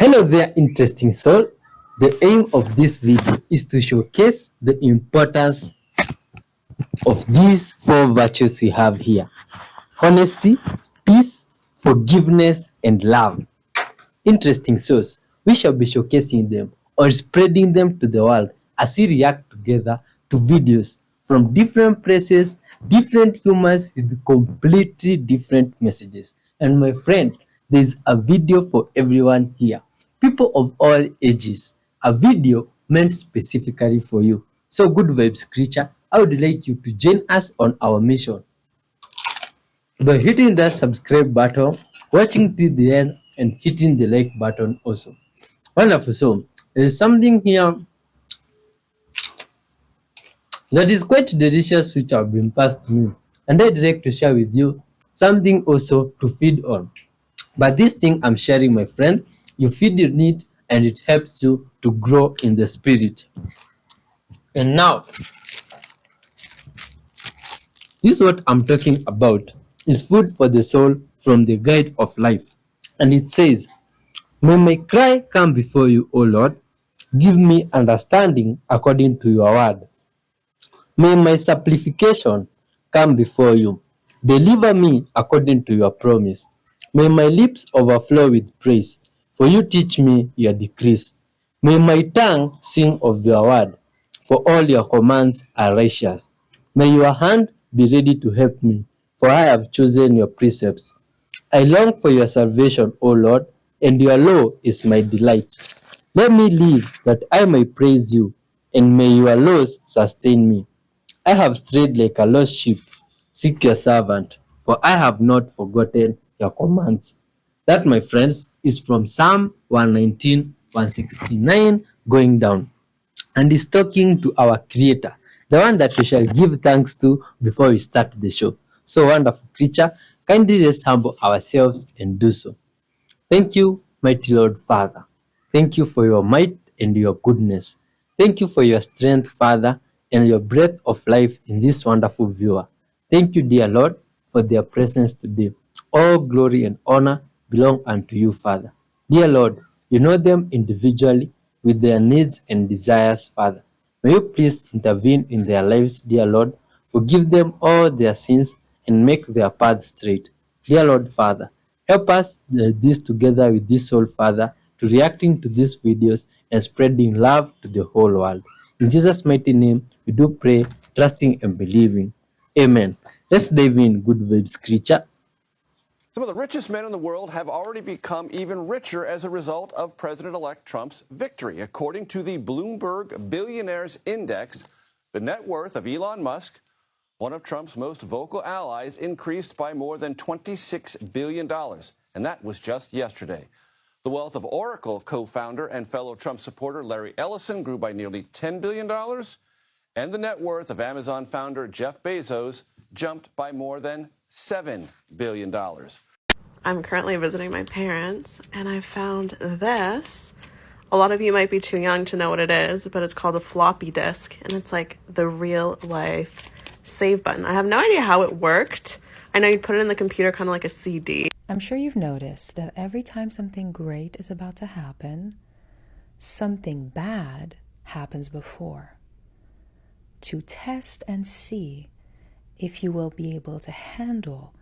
Hello there, interesting soul. The aim of this video is to showcase the importance of these four virtues we have here: honesty, peace, forgiveness, and love. Interesting souls, we shall be showcasing them or spreading them to the world as we react together to videos from different places, different humans with completely different messages. And my friend, there's a video for everyone here, people of all ages, a video meant specifically for you. So, good vibes, creature, I would like you to join us on our mission by hitting that subscribe button, watching till the end, and hitting the like button also. Wonderful. So, there's something here that is quite delicious which have been passed to me, and I'd like to share with you something also to feed on. But this thing I'm sharing, my friend, you feed on it and it helps you to grow in the spirit. And now, this is what I'm talking about is food for the soul from the guide of life. And it says, may my cry come before you, O Lord. Give me understanding according to your word. May my supplication come before you. Deliver me according to your promise. May my lips overflow with praise, for you teach me your decrees. May my tongue sing of your word, for all your commands are righteous. May your hand be ready to help me, for I have chosen your precepts. I long for your salvation, O Lord, and your law is my delight. Let me live that I may praise you, and may your laws sustain me. I have strayed like a lost sheep. Seek your servant, for I have not forgotten your commands. That, my friends, is from Psalm 119, 169 going down. And is talking to our Creator, the one that we shall give thanks to before we start the show. So, wonderful creature, kindly let's humble ourselves and do so. Thank you, mighty Lord Father. Thank you for your might and your goodness. Thank you for your strength, Father, and your breath of life in this wonderful viewer. Thank you, dear Lord, for their presence today. All glory and honor belong unto you, Father. Dear Lord, you know them individually with their needs and desires, Father. May you please intervene in their lives, dear Lord. Forgive them all their sins and make their path straight. Dear Lord, Father, help us this together with this soul, Father, to reacting to these videos and spreading love to the whole world. In Jesus' mighty name, we do pray, trusting and believing. Amen. Let's dive in, good vibes creature. Some of the richest men in the world have already become even richer as a result of President-elect Trump's victory. According to the Bloomberg Billionaires Index, the net worth of Elon Musk, one of Trump's most vocal allies, increased by more than $26 billion. And that was just yesterday. The wealth of Oracle co-founder and fellow Trump supporter Larry Ellison grew by nearly $10 billion. And the net worth of Amazon founder Jeff Bezos jumped by more than $7 billion. I'm currently visiting my parents, and I found this. A lot of you might be too young to know what it is, but it's called a floppy disk, and it's like the real life save button. I have no idea how it worked. I know you'd put it in the computer kind of like a CD. I'm sure you've noticed that every time something great is about to happen, something bad happens before. To test and see if you will be able to handle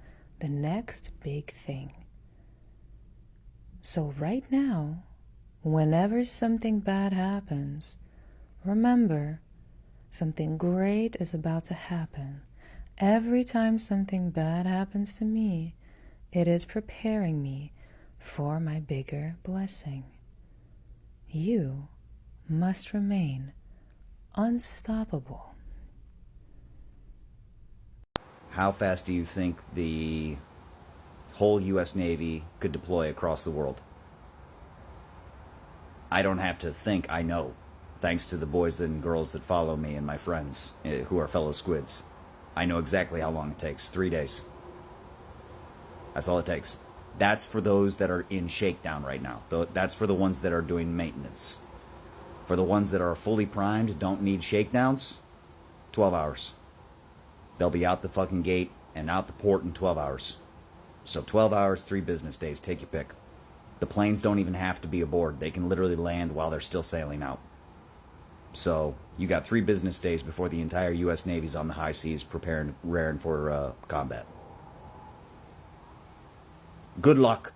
the next big thing. So right now, whenever something bad happens, remember, something great is about to happen. Every time something bad happens to me, it is preparing me for my bigger blessing. You must remain unstoppable. How fast do you think the whole U.S. Navy could deploy across the world? I don't have to think, I know, thanks to the boys and girls that follow me and my friends who are fellow squids. I know exactly how long it takes. 3 days. That's all it takes. That's for those that are in shakedown right now. That's for the ones that are doing maintenance. For the ones that are fully primed, don't need shakedowns, 12 hours. They'll be out the fucking gate and out the port in 12 hours. So 12 hours, 3 business days. Take your pick. The planes don't even have to be aboard. They can literally land while they're still sailing out. So you got 3 business days before the entire U.S. Navy's on the high seas raring for combat. Good luck.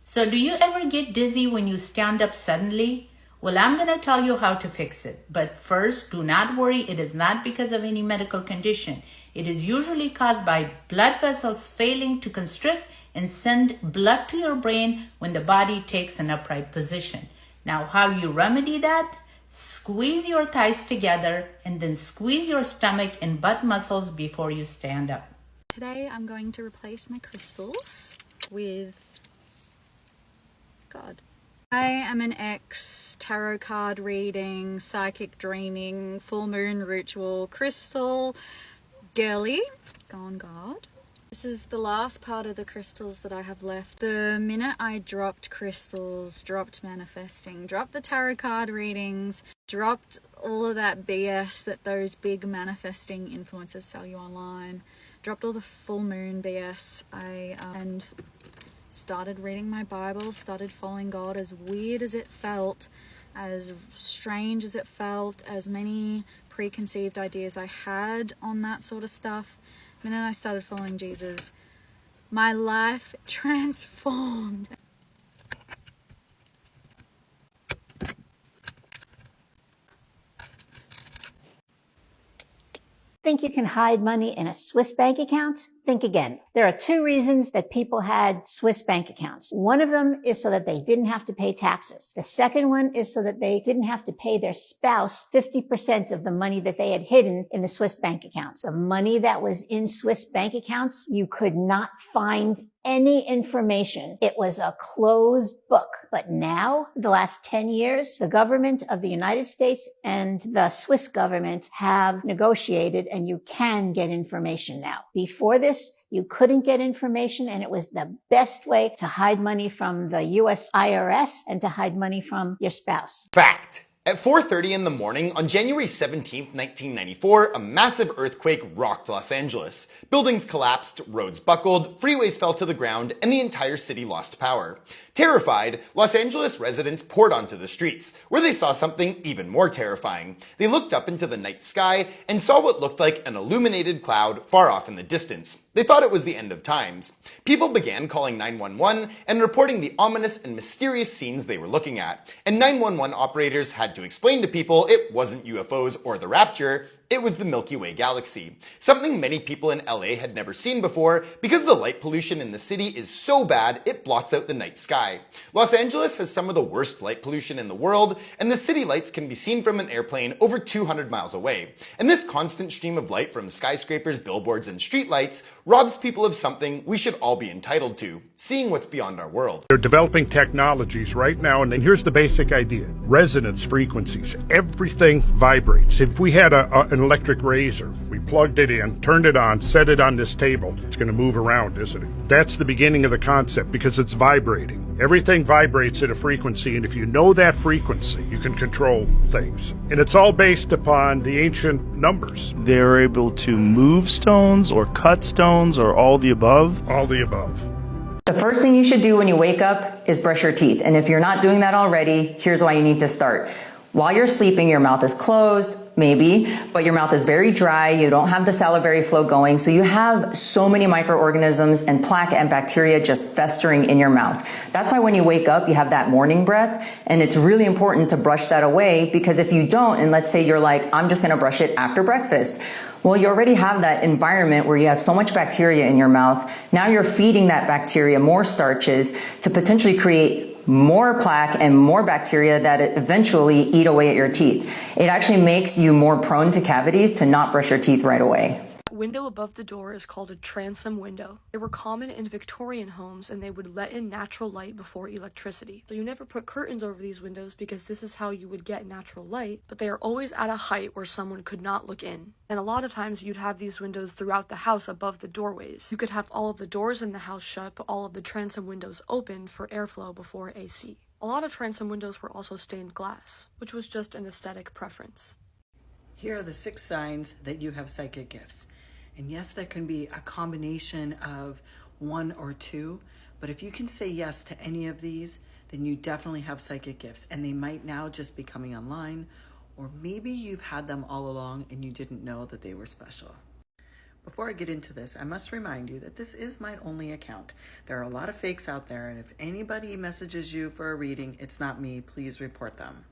So do you ever get dizzy when you stand up suddenly? Well, I'm going to tell you how to fix it. But first, do not worry. It is not because of any medical condition. It is usually caused by blood vessels failing to constrict and send blood to your brain when the body takes an upright position. Now, how you remedy that? Squeeze your thighs together and then squeeze your stomach and butt muscles before you stand up. Today I'm going to replace my crystals with God. I am an tarot card reading, psychic dreaming, full moon ritual, crystal girly. Gone God. This is the last part of the crystals that I have left. The minute I dropped crystals, dropped manifesting, dropped the tarot card readings, dropped all of that BS that those big manifesting influencers sell you online, dropped all the full moon BS, and started reading my Bible, started following God, as weird as it felt, as strange as it felt, as many preconceived ideas I had on that sort of stuff. And then I started following Jesus. My life transformed. Think you can hide money in a Swiss bank account? Think again. There are 2 reasons that people had Swiss bank accounts. One of them is so that they didn't have to pay taxes. The second one is so that they didn't have to pay their spouse 50% of the money that they had hidden in the Swiss bank accounts. The money that was in Swiss bank accounts, you could not find any information. It was a closed book. But now, the last 10 years, the government of the United States and the Swiss government have negotiated, and you can get information now. Before this, you couldn't get information, and it was the best way to hide money from the US IRS and to hide money from your spouse. Fact. At 4:30 in the morning on January 17, 1994, a massive earthquake rocked Los Angeles. Buildings collapsed, roads buckled, freeways fell to the ground, and the entire city lost power. Terrified, Los Angeles residents poured onto the streets, where they saw something even more terrifying. They looked up into the night sky and saw what looked like an illuminated cloud far off in the distance. They thought it was the end of times. People began calling 911 and reporting the ominous and mysterious scenes they were looking at. And 911 operators had to explain to people it wasn't UFOs or the rapture, it was the Milky Way galaxy. Something many people in LA had never seen before because the light pollution in the city is so bad it blots out the night sky. Los Angeles has some of the worst light pollution in the world, and the city lights can be seen from an airplane over 200 miles away. And this constant stream of light from skyscrapers, billboards, and streetlights robs people of something we should all be entitled to, seeing what's beyond our world. They're developing technologies right now, and here's the basic idea. Resonance frequencies. Everything vibrates. If we had an electric razor, we plugged it in, turned it on, set it on this table, it's going to move around, isn't it? That's the beginning of the concept because it's vibrating. Everything vibrates at a frequency, and if you know that frequency, you can control things. And it's all based upon the ancient numbers. They're able to move stones or cut stones or all the above? All the above. The first thing you should do when you wake up is brush your teeth. And if you're not doing that already, here's why you need to start. While you're sleeping, your mouth is closed, maybe, but your mouth is very dry. You don't have the salivary flow going. So you have so many microorganisms and plaque and bacteria just festering in your mouth. That's why when you wake up, you have that morning breath. And it's really important to brush that away, because if you don't, and let's say you're like, I'm just going to brush it after breakfast. Well, you already have that environment where you have so much bacteria in your mouth. Now you're feeding that bacteria more starches to potentially create more plaque and more bacteria that eventually eat away at your teeth. It actually makes you more prone to cavities to not brush your teeth right away. Window above the door is called a transom window. They were common in Victorian homes, and they would let in natural light before electricity. So you never put curtains over these windows because this is how you would get natural light, but they are always at a height where someone could not look in. And a lot of times you'd have these windows throughout the house above the doorways. You could have all of the doors in the house shut, but all of the transom windows open for airflow before AC. A lot of transom windows were also stained glass, which was just an aesthetic preference. Here are the 6 signs that you have psychic gifts. And yes, that can be a combination of 1 or 2, But if you can say yes to any of these, then you definitely have psychic gifts, and they might now just be coming online, or maybe you've had them all along and you didn't know that they were special. Before I get into this, I must remind you that this is my only account. There are a lot of fakes out there, and if anybody messages you for a reading, it's not me. Please report them.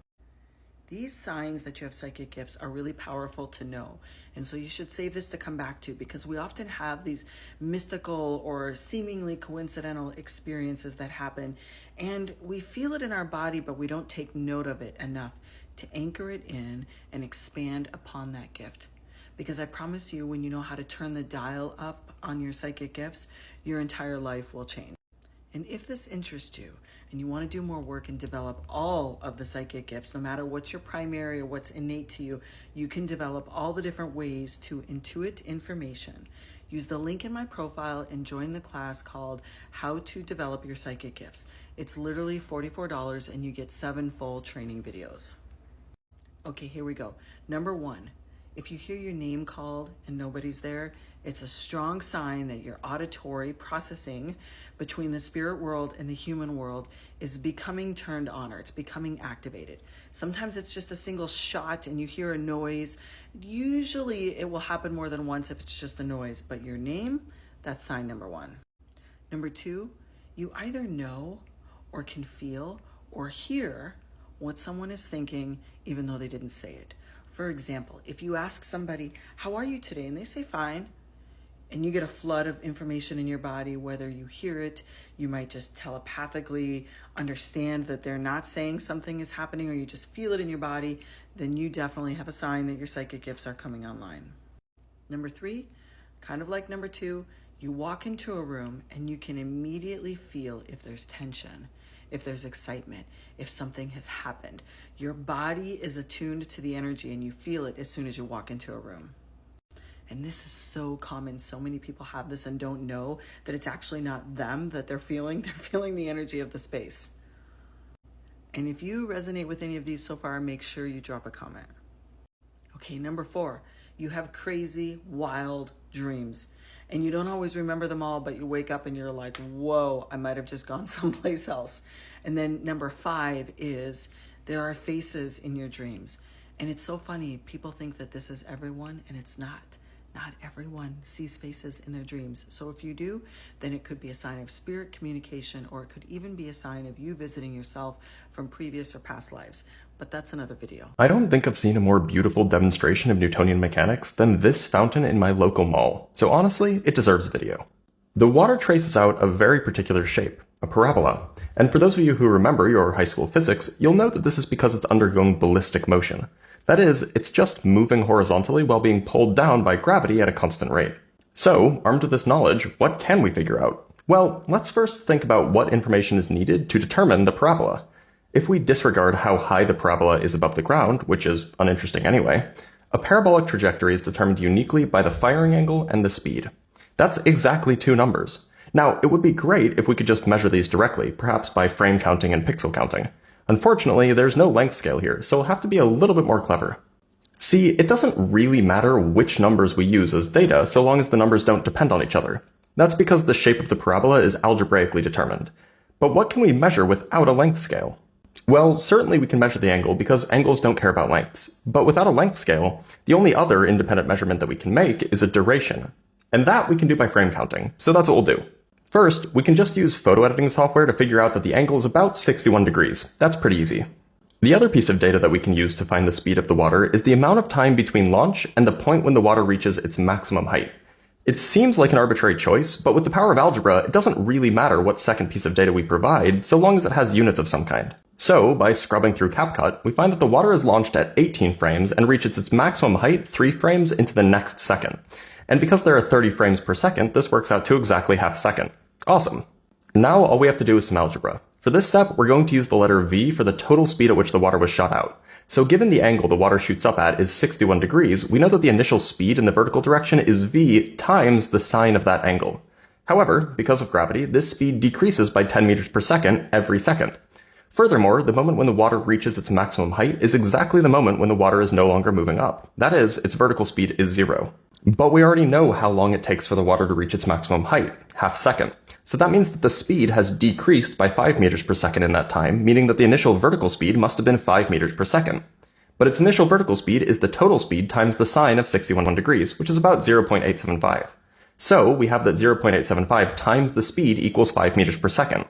These signs that you have psychic gifts are really powerful to know. And so you should save this to come back to, because we often have these mystical or seemingly coincidental experiences that happen, and we feel it in our body, but we don't take note of it enough to anchor it in and expand upon that gift. Because I promise you, when you know how to turn the dial up on your psychic gifts, your entire life will change. And if this interests you and you want to do more work and develop all of the psychic gifts, no matter what's your primary or what's innate to you, you can develop all the different ways to intuit information. Use the link in my profile and join the class called How to Develop Your Psychic Gifts. It's literally $44 and you get 7 full training videos. Okay, here we go. Number 1. If you hear your name called and nobody's there, it's a strong sign that your auditory processing between the spirit world and the human world is becoming turned on, or it's becoming activated. Sometimes it's just a single shot and you hear a noise. Usually it will happen more than once if it's just a noise, but your name, that's sign number 1. Number 2, you either know or can feel or hear what someone is thinking even though they didn't say it. For example, if you ask somebody, how are you today? And they say fine, and you get a flood of information in your body, whether you hear it, you might just telepathically understand that they're not saying something is happening, or you just feel it in your body, then you definitely have a sign that your psychic gifts are coming online. Number 3, kind of like number 2, you walk into a room and you can immediately feel if there's tension, if there's excitement, if something has happened. Your body is attuned to the energy and you feel it as soon as you walk into a room. And this is so common. So many people have this and don't know that it's actually not them that they're feeling. They're feeling the energy of the space. And if you resonate with any of these so far, make sure you drop a comment. Okay, number 4, you have crazy, wild dreams. And you don't always remember them all, but you wake up and you're like, whoa, I might have just gone someplace else. And then number 5 is there are faces in your dreams. And it's so funny. People think that this is everyone, and it's not. Not everyone sees faces in their dreams. So if you do, then it could be a sign of spirit communication, or it could even be a sign of you visiting yourself from previous or past lives. But that's another video. I don't think I've seen a more beautiful demonstration of Newtonian mechanics than this fountain in my local mall. So honestly, it deserves a video. The water traces out a very particular shape, a parabola. And for those of you who remember your high school physics, you'll note that this is because it's undergoing ballistic motion. That is, it's just moving horizontally while being pulled down by gravity at a constant rate. So, armed with this knowledge, what can we figure out? Well, let's first think about what information is needed to determine the parabola. If we disregard how high the parabola is above the ground, which is uninteresting anyway, a parabolic trajectory is determined uniquely by the firing angle and the speed. That's exactly 2 numbers. Now, it would be great if we could just measure these directly, perhaps by frame counting and pixel counting. Unfortunately, there's no length scale here, so we'll have to be a little bit more clever. See, it doesn't really matter which numbers we use as data so long as the numbers don't depend on each other. That's because the shape of the parabola is algebraically determined. But what can we measure without a length scale? Well, certainly we can measure the angle because angles don't care about lengths. But without a length scale, the only other independent measurement that we can make is a duration. And that we can do by frame counting, so that's what we'll do. First, we can just use photo editing software to figure out that the angle is about 61 degrees. That's pretty easy. The other piece of data that we can use to find the speed of the water is the amount of time between launch and the point when the water reaches its maximum height. It seems like an arbitrary choice, but with the power of algebra, it doesn't really matter what second piece of data we provide, so long as it has units of some kind. So, by scrubbing through CapCut, we find that the water is launched at 18 frames and reaches its maximum height 3 frames into the next second. And because there are 30 frames per second, this works out to exactly half a second. Awesome. Now all we have to do is some algebra. For this step, we're going to use the letter v for the total speed at which the water was shot out. So given the angle the water shoots up at is 61 degrees, we know that the initial speed in the vertical direction is v times the sine of that angle. However, because of gravity, this speed decreases by 10 meters per second every second. Furthermore, the moment when the water reaches its maximum height is exactly the moment when the water is no longer moving up. That is, its vertical speed is 0. But we already know how long it takes for the water to reach its maximum height, half second. So that means that the speed has decreased by 5 meters per second in that time, meaning that the initial vertical speed must have been 5 meters per second. But its initial vertical speed is the total speed times the sine of 61 degrees, which is about 0.875. So we have that 0.875 times the speed equals 5 meters per second.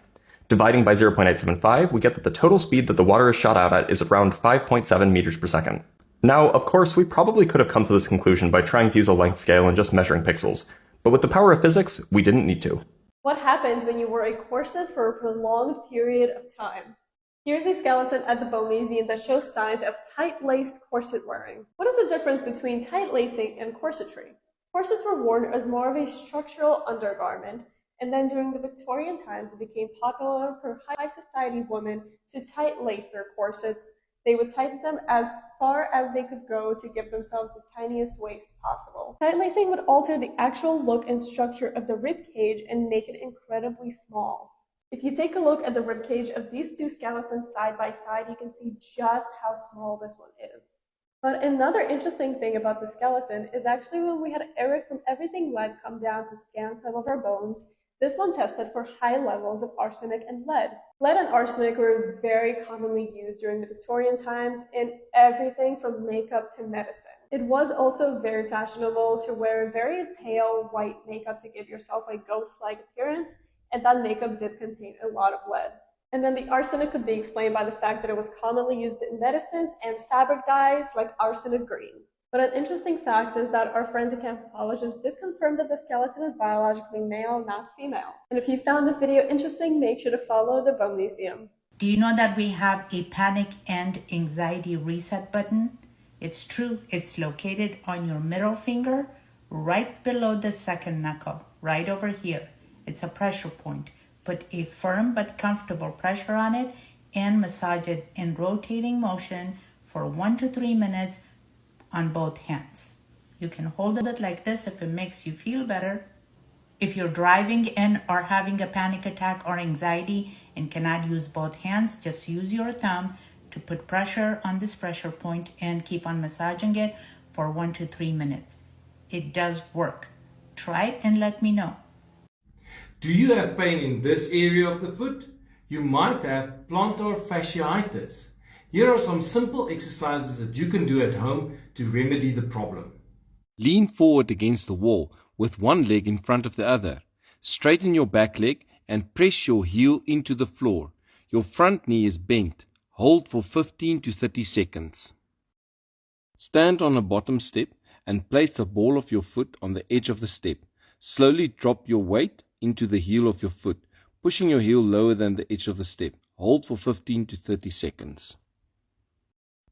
Dividing by 0.875, we get that the total speed that the water is shot out at is around 5.7 meters per second. Now, of course, we probably could have come to this conclusion by trying to use a length scale and just measuring pixels, but with the power of physics, we didn't need to. What happens when you wear a corset for a prolonged period of time? Here's a skeleton at the Bone Museum that shows signs of tight-laced corset wearing. What is the difference between tight lacing and corsetry? Corsets were worn as more of a structural undergarment, and then during the Victorian times, it became popular for high society women to tight-lace their corsets. They would tighten them as far as they could go to give themselves the tiniest waist possible. Tight lacing would alter the actual look and structure of the rib cage and make it incredibly small. If you take a look at the rib cage of these two skeletons side by side, you can see just how small this one is. But another interesting thing about the skeleton is actually when we had Eric from Everything Lead come down to scan some of our bones, this one tested for high levels of arsenic and lead. Lead and arsenic were very commonly used during the Victorian times in everything from makeup to medicine. It was also very fashionable to wear very pale white makeup to give yourself a ghost-like appearance, and that makeup did contain a lot of lead. And then the arsenic could be explained by the fact that it was commonly used in medicines and fabric dyes like arsenic green. But an interesting fact is that our forensic anthropologists did confirm that the skeleton is biologically male, not female. And if you found this video interesting, make sure to follow the Bone Museum. Do you know that we have a panic and anxiety reset button? It's true, it's located on your middle finger, right below the second knuckle, right over here. It's a pressure point. Put a firm but comfortable pressure on it and massage it in rotating motion for 1 to 3 minutes on both hands. You can hold it like this if it makes you feel better. If you're driving and are having a panic attack or anxiety and cannot use both hands, just use your thumb to put pressure on this pressure point and keep on massaging it for 1 to 3 minutes. It does work. Try it and let me know. Do you have pain in this area of the foot? You might have plantar fasciitis. Here are some simple exercises that you can do at home to remedy the problem. Lean forward against the wall with one leg in front of the other. Straighten your back leg and press your heel into the floor. Your front knee is bent. Hold for 15 to 30 seconds. Stand on a bottom step and place the ball of your foot on the edge of the step. Slowly drop your weight into the heel of your foot, pushing your heel lower than the edge of the step. Hold for 15 to 30 seconds.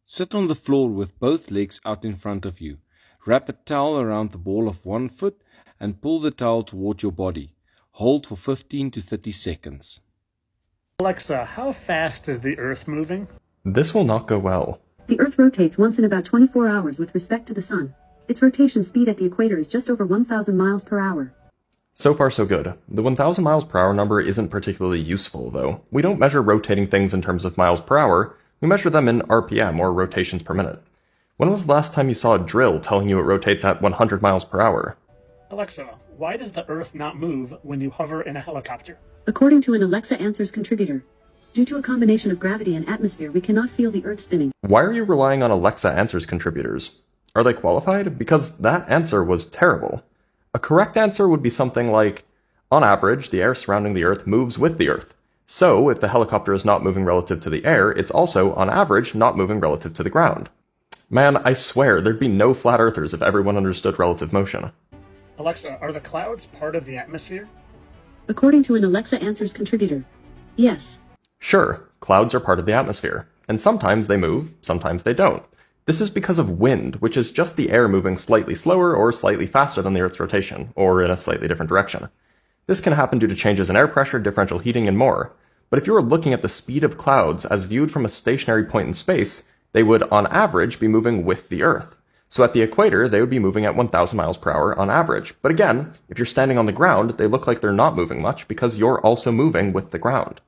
Sit on the floor with both legs out in front of you. Wrap a towel around the ball of one foot and pull the towel toward your body. Hold for 15 to 30 seconds. Alexa, how fast is the Earth moving? This will not go well. The Earth rotates once in about 24 hours with respect to the Sun. Its rotation speed at the equator is just over 1,000 miles per hour. So far so good. The 1,000 miles per hour number isn't particularly useful, though. We don't measure rotating things in terms of miles per hour. We measure them in RPM, or rotations per minute. When was the last time you saw a drill telling you it rotates at 100 miles per hour? Alexa, why does the Earth not move when you hover in a helicopter? According to an Alexa Answers contributor, due to a combination of gravity and atmosphere, we cannot feel the Earth spinning. Why are you relying on Alexa Answers contributors? Are they qualified? Because that answer was terrible. A correct answer would be something like, on average, the air surrounding the Earth moves with the Earth. So, if the helicopter is not moving relative to the air, it's also, on average, not moving relative to the ground. Man, I swear, there'd be no flat earthers if everyone understood relative motion. Alexa, are the clouds part of the atmosphere? According to an Alexa Answers contributor, yes. Sure, clouds are part of the atmosphere, and sometimes they move, sometimes they don't. This is because of wind, which is just the air moving slightly slower or slightly faster than the Earth's rotation, or in a slightly different direction. This can happen due to changes in air pressure, differential heating, and more. But if you were looking at the speed of clouds as viewed from a stationary point in space, they would, on average, be moving with the Earth. So at the equator, they would be moving at 1,000 miles per hour on average. But again, if you're standing on the ground, they look like they're not moving much because you're also moving with the ground.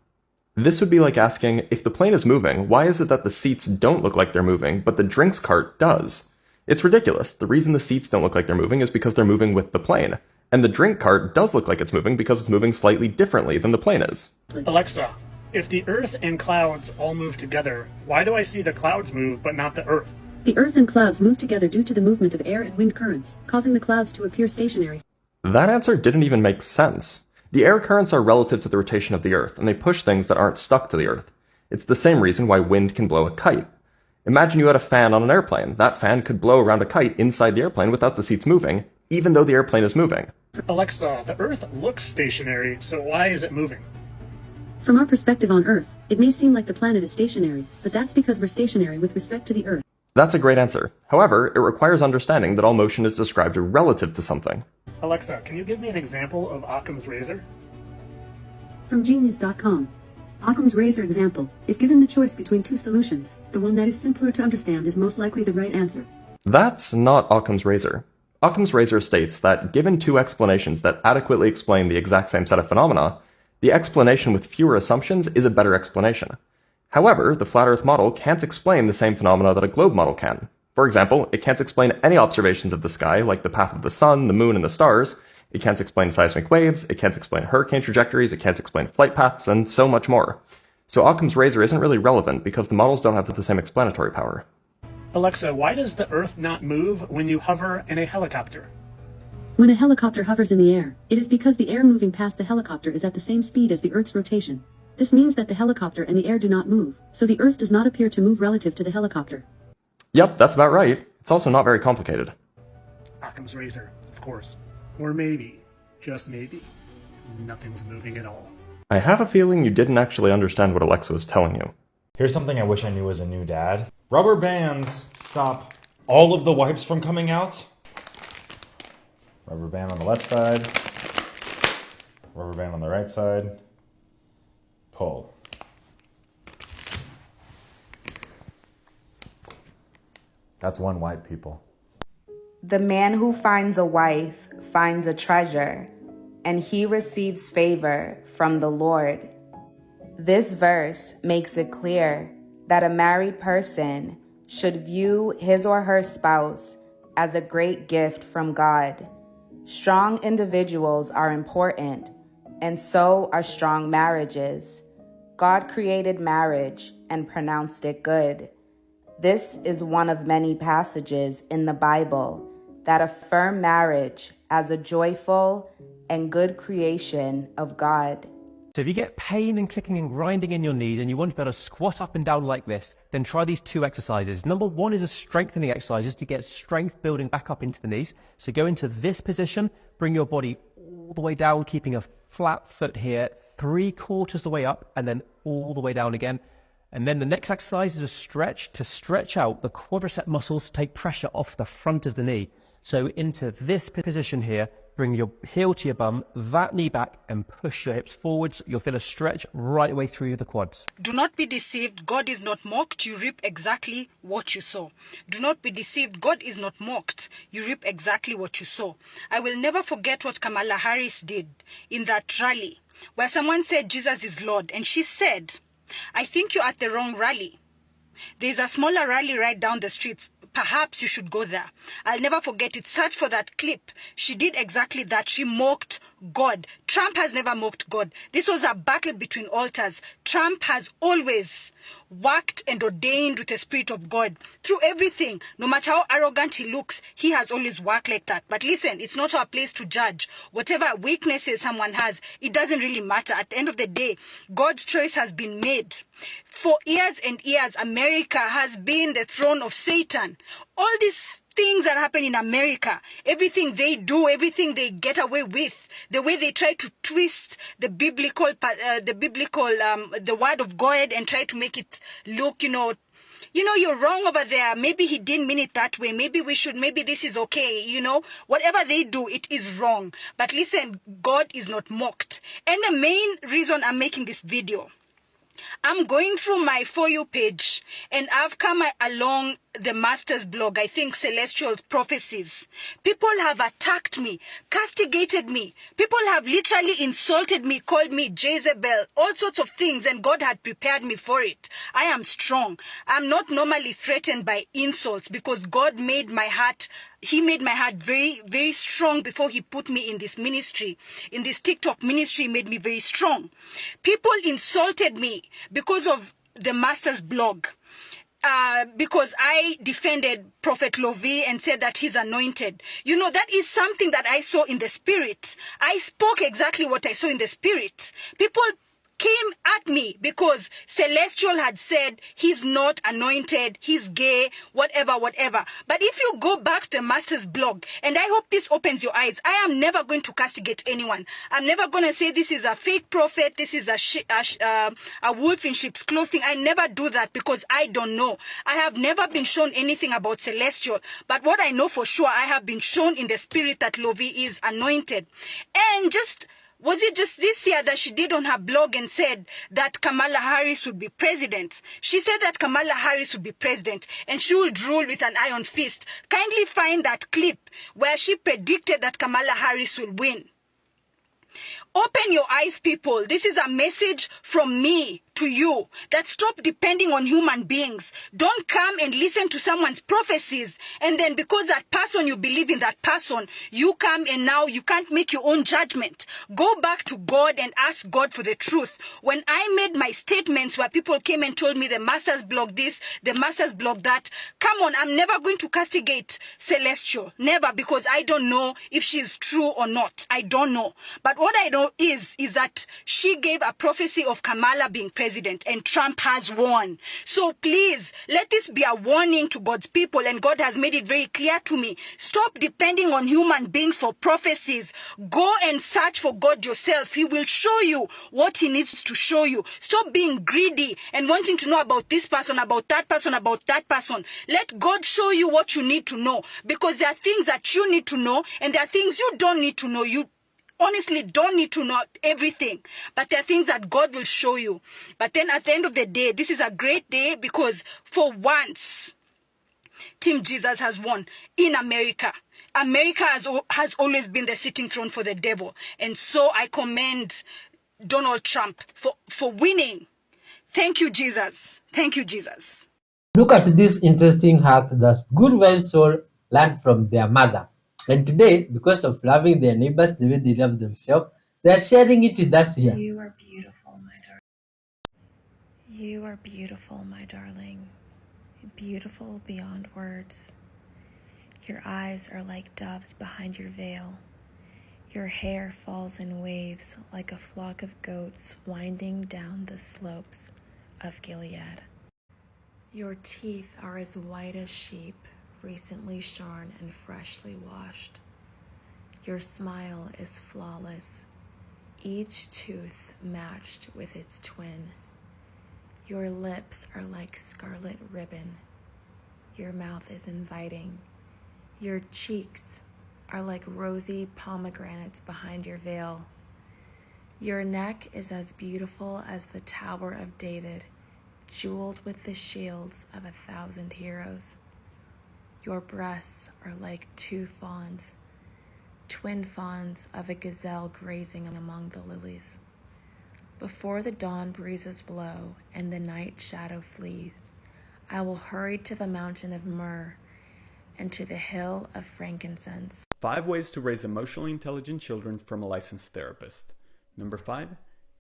This would be like asking, if the plane is moving, why is it that the seats don't look like they're moving, but the drinks cart does? It's ridiculous. The reason the seats don't look like they're moving is because they're moving with the plane. And the drink cart does look like it's moving because it's moving slightly differently than the plane is. Alexa, if the Earth and clouds all move together, why do I see the clouds move but not the Earth? The Earth and clouds move together due to the movement of air and wind currents, causing the clouds to appear stationary. That answer didn't even make sense. The air currents are relative to the rotation of the Earth, and they push things that aren't stuck to the Earth. It's the same reason why wind can blow a kite. Imagine you had a fan on an airplane. That fan could blow around a kite inside the airplane without the seats moving, even though the airplane is moving. Alexa, the Earth looks stationary, so why is it moving? From our perspective on Earth, it may seem like the planet is stationary, but that's because we're stationary with respect to the Earth. That's a great answer. However, it requires understanding that all motion is described relative to something. Alexa, can you give me an example of Occam's razor? From Genius.com. Occam's razor example. If given the choice between two solutions, the one that is simpler to understand is most likely the right answer. That's not Occam's razor. Occam's razor states that given two explanations that adequately explain the exact same set of phenomena, the explanation with fewer assumptions is a better explanation. However, the flat Earth model can't explain the same phenomena that a globe model can. For example, it can't explain any observations of the sky, like the path of the sun, the moon, and the stars. It can't explain seismic waves, it can't explain hurricane trajectories, it can't explain flight paths, and so much more. So Occam's razor isn't really relevant because the models don't have the same explanatory power. Alexa, why does the Earth not move when you hover in a helicopter? When a helicopter hovers in the air, it is because the air moving past the helicopter is at the same speed as the Earth's rotation. This means that the helicopter and the air do not move, so the Earth does not appear to move relative to the helicopter. Yep, that's about right. It's also not very complicated. Occam's razor, of course. Or maybe, just maybe, nothing's moving at all. I have a feeling you didn't actually understand what Alexa was telling you. Here's something I wish I knew as a new dad. Rubber bands stop all of the wipes from coming out. Rubber band on the left side. Rubber band on the right side. Pull. That's one wipe, people. The man who finds a wife finds a treasure, and he receives favor from the Lord. This verse makes it clear that a married person should view his or her spouse as a great gift from God. Strong individuals are important, and so are strong marriages. God created marriage and pronounced it good. This is one of many passages in the Bible that affirm marriage as a joyful and good creation of God. So if you get pain and clicking and grinding in your knees and you want to be able to squat up and down like this, then try these two exercises. Number one is a strengthening exercise to get strength building back up into the knees. So go into this position, bring your body all the way down, keeping a flat foot here, 3/4 the way up, and then all the way down again. And then the next exercise is a stretch to stretch out the quadricep muscles to take pressure off the front of the knee. So into this position here, bring your heel to your bum, that knee back, and push your hips forwards. You'll feel a stretch right away through the quads. Do not be deceived. God is not mocked. You reap exactly what you sow. Do not be deceived. God is not mocked. You reap exactly what you sow. I will never forget what Kamala Harris did in that rally where someone said Jesus is Lord. And she said, I think you're at the wrong rally. There's a smaller rally right down the streets. Perhaps you should go there. I'll never forget it. Search for that clip. She did exactly that. She mocked God. Trump has never mocked God. This was a battle between altars. Trump has always worked and ordained with the Spirit of God through everything. No matter how arrogant he looks, he has always worked like that. But listen, it's not our place to judge. Whatever weaknesses someone has, it doesn't really matter. At the end of the day, God's choice has been made. For years and years, America has been the throne of Satan. All these things that happen in America, everything they do, everything they get away with, the way they try to twist the word of God and try to make it look, you're wrong over there. Maybe he didn't mean it that way. Maybe this is okay. Whatever they do, it is wrong. But listen, God is not mocked. And the main reason I'm making this video I'm going through my For You page and I've come along the master's blog, I think Celestial Prophecies. People have attacked me, castigated me. People have literally insulted me, called me Jezebel, all sorts of things, and God had prepared me for it. I am strong. I'm not normally threatened by insults because God made my heart, He made my heart very, very strong before He put me in this ministry. In this TikTok ministry, He made me very strong. People insulted me because of the master's blog. Because I defended Prophet Lovi and said that he's anointed. You know, that is something that I saw in the spirit. I spoke exactly what I saw in the spirit. People came at me because Celestial had said he's not anointed, he's gay, whatever. But if you go back to the master's blog, and I hope this opens your eyes, I am never going to castigate anyone. I'm never going to say this is a fake prophet, this is a wolf in sheep's clothing. I never do that because I don't know. I have never been shown anything about Celestial. But what I know for sure, I have been shown in the spirit that Lovi is anointed. And was it just this year that she did on her blog and said that Kamala Harris would be president? She said that Kamala Harris would be president and she would rule with an iron fist. Kindly find that clip where she predicted that Kamala Harris will win. Open your eyes, people. This is a message from me to you that stop depending on human beings. Don't come and listen to someone's prophecies and then because that person, you believe in that person, you come and now you can't make your own judgment. Go back to God and ask God for the truth. When I made my statements where people came and told me the master's blog this, the master's blog that, come on, I'm never going to castigate Celestial. Never, because I don't know if she's true or not. I don't know. But what I know is that she gave a prophecy of Kamala being president and Trump has won. So please, let this be a warning to God's people, and God has made it very clear to me. Stop depending on human beings for prophecies. Go and search for God yourself. He will show you what He needs to show you. Stop being greedy and wanting to know about this person, about that person, about that person. Let God show you what you need to know, because there are things that you need to know and there are things you don't need to know. You honestly don't need to know everything, but there are things that God will show you. But then at the end of the day, this is a great day because for once, Team Jesus has won in America. America has always been the sitting throne for the devil. And so I commend Donald Trump for winning. Thank you, Jesus. Thank you, Jesus. Look at this interesting hack that good wives soul learned from their mother. And today, because of loving their neighbors the way they love themselves, they are sharing it with us here. You are beautiful, my darling. You are beautiful, my darling. Beautiful beyond words. Your eyes are like doves behind your veil. Your hair falls in waves like a flock of goats winding down the slopes of Gilead. Your teeth are as white as sheep, recently shorn and freshly washed. Your smile is flawless, each tooth matched with its twin. Your lips are like scarlet ribbon. Your mouth is inviting. Your cheeks are like rosy pomegranates behind your veil. Your neck is as beautiful as the Tower of David, jeweled with the shields of 1,000 heroes. Your breasts are like two fawns, twin fawns of a gazelle grazing among the lilies. Before the dawn breezes blow and the night shadow flees, I will hurry to the mountain of myrrh and to the hill of frankincense. 5 ways to raise emotionally intelligent children from a licensed therapist. Number 5,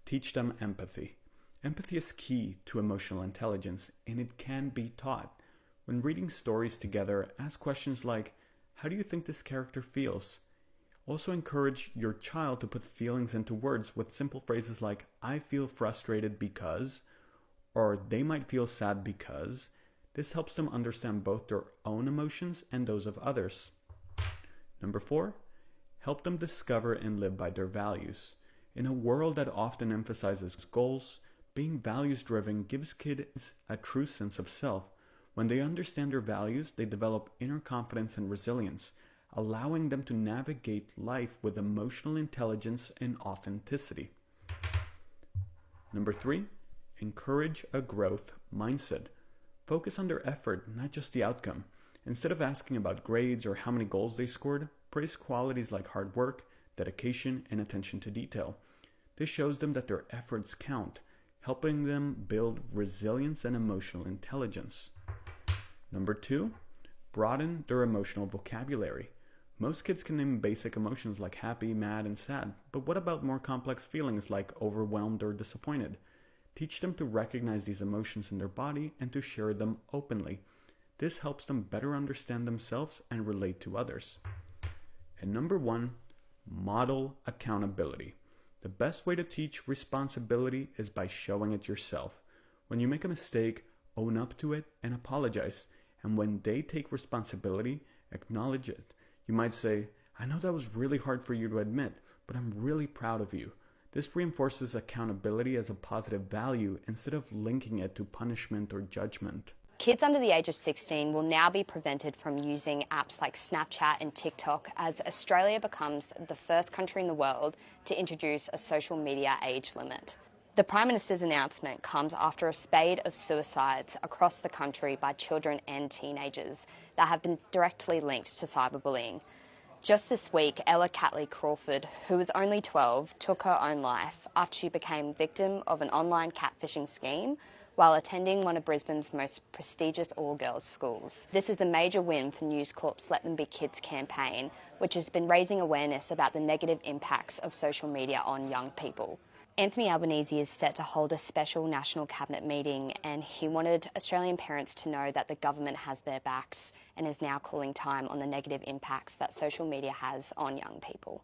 teach them empathy. Empathy is key to emotional intelligence, and it can be taught. When reading stories together, ask questions like, how do you think this character feels? Also encourage your child to put feelings into words with simple phrases like, I feel frustrated because, or they might feel sad because. This helps them understand both their own emotions and those of others. Number 4, help them discover and live by their values. In a world that often emphasizes goals, being values-driven gives kids a true sense of self. When they understand their values, they develop inner confidence and resilience, allowing them to navigate life with emotional intelligence and authenticity. Number 3, Encourage a growth mindset. Focus on their effort, not just the outcome. Instead of asking about grades or how many goals they scored, praise qualities like hard work, dedication, and attention to detail. This shows them that their efforts count, helping them build resilience and emotional intelligence. Number 2, broaden their emotional vocabulary. Most kids can name basic emotions like happy, mad, and sad, but what about more complex feelings like overwhelmed or disappointed? Teach them to recognize these emotions in their body and to share them openly. This helps them better understand themselves and relate to others. And number 1, model accountability. The best way to teach responsibility is by showing it yourself. When you make a mistake, own up to it and apologize. And when they take responsibility, acknowledge it. You might say, I know that was really hard for you to admit, but I'm really proud of you. This reinforces accountability as a positive value instead of linking it to punishment or judgment. Kids under the age of 16 will now be prevented from using apps like Snapchat and TikTok as Australia becomes the first country in the world to introduce a social media age limit. The Prime Minister's announcement comes after a spate of suicides across the country by children and teenagers that have been directly linked to cyberbullying. Just this week, Ella Catley Crawford, who was only 12, took her own life after she became victim of an online catfishing scheme while attending one of Brisbane's most prestigious all-girls schools. This is a major win for News Corp's Let Them Be Kids campaign, which has been raising awareness about the negative impacts of social media on young people. Anthony Albanese is set to hold a special National Cabinet meeting, and he wanted Australian parents to know that the government has their backs and is now calling time on the negative impacts that social media has on young people.